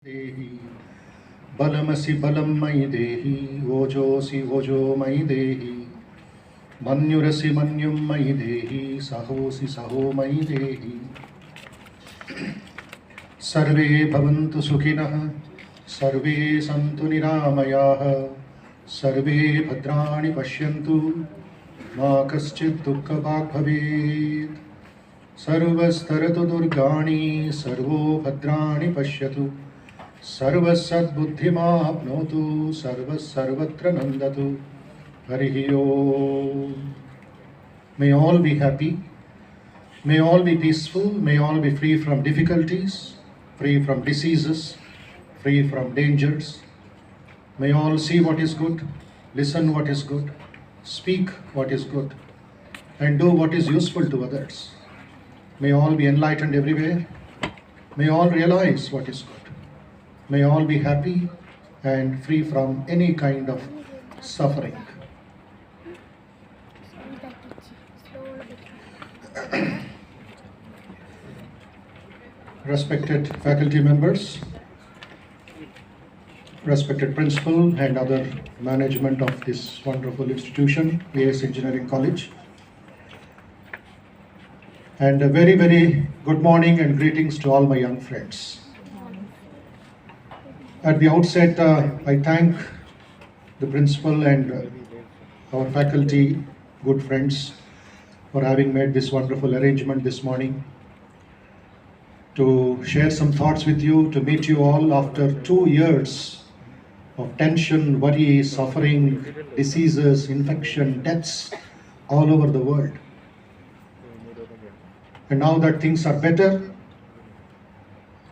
देहि बलमसि बलं मयि देहि ओजोऽसि ओजो मयि देहि मन्युरसि मन्युं मयि देहि सहोऽसि सहो मयि देहि सर्वे भवन्तु सुखिनः सर्वे सन्तु निरामयाः सर्वे भद्राणि पश्यन्तु मा कश्चित् दुःखभाग् भवेत् सर्वस्तरतु दुर्गाणि सर्वो भद्राणि पश्यतु सर्वसद्बुद्धिमाप्नोतु सर्वत्र नन्दतु हरिः ओम्. May all be happy, may all be peaceful, may all be free from difficulties, free from diseases, free from dangers. May all see what is good, listen what is good, speak what is good, and do what is useful to others. May all be enlightened everywhere. May all realize what is good. May all be happy and free from any kind of suffering. Respected faculty members, respected principal and other management of this wonderful institution, AS Engineering College, and a very, very good morning and greetings to all my young friends. At the outset, I thank the principal and our faculty, good friends, for having made this wonderful arrangement this morning to share some thoughts with you, to meet you all after 2 years of tension, worry, suffering, diseases, infection, deaths all over the world. And now that things are better,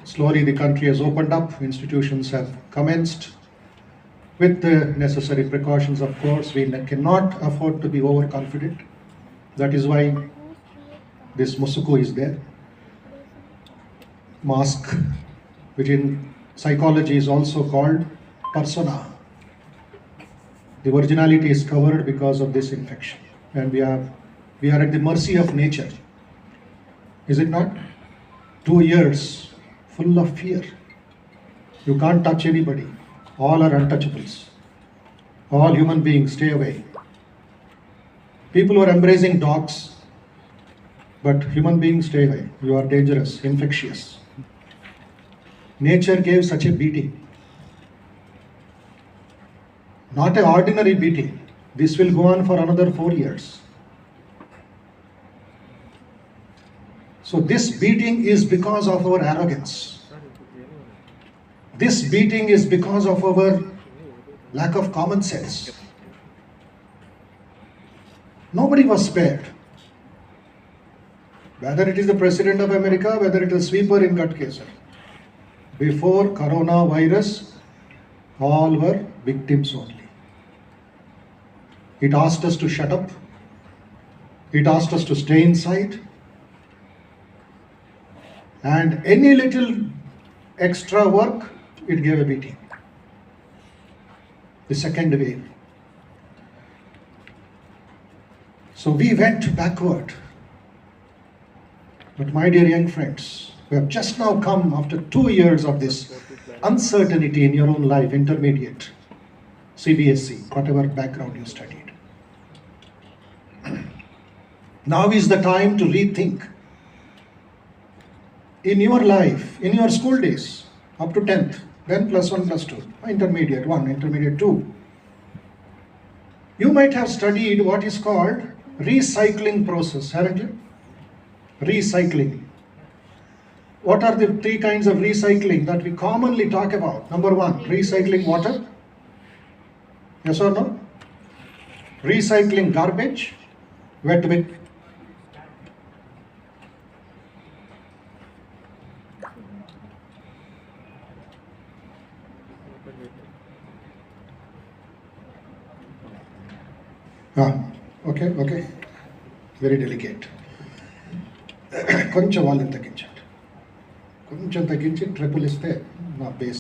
slowly the country has opened up, institutions have commenced with the necessary precautions. Of course, we cannot afford to be overconfident. That is why this musuku is there. Mask, which in psychology is also called persona. The originality is covered because of this infection, and we are at the mercy of nature. Is it not? 2 years full of fear. You can't touch anybody. All are untouchables. All human beings, stay away. People are embracing dogs, but human beings, stay away. You are dangerous, infectious. Nature gave such a beating. Not an ordinary beating. This will go on for another 4 years. So this beating is because of our arrogance. This beating is because of our lack of common sense. Nobody was spared. Whether it is the President of America, whether it is sweeper in Ghatkesar. Before coronavirus, all were victims only. It asked us to shut up. It asked us to stay inside. And any little extra work, it gave a beating. The second wave. So we went backward. But my dear young friends, we have just now come after 2 years of this uncertainty in your own life, intermediate, CBSE, whatever background you studied. Now is the time to rethink. In your life, in your school days, up to 10th, then plus 1, plus 2, intermediate 1, intermediate 2, you might have studied what is called recycling process, haven't you? Recycling. What are the 3 kinds of recycling that we commonly talk about? Number 1, recycling water. Yes or no? Recycling garbage, wet with. Okay. Very delicate. కొంచెం volume తగ్గించండి, కొంచెం తగ్గించి triple ఇస్తే నా base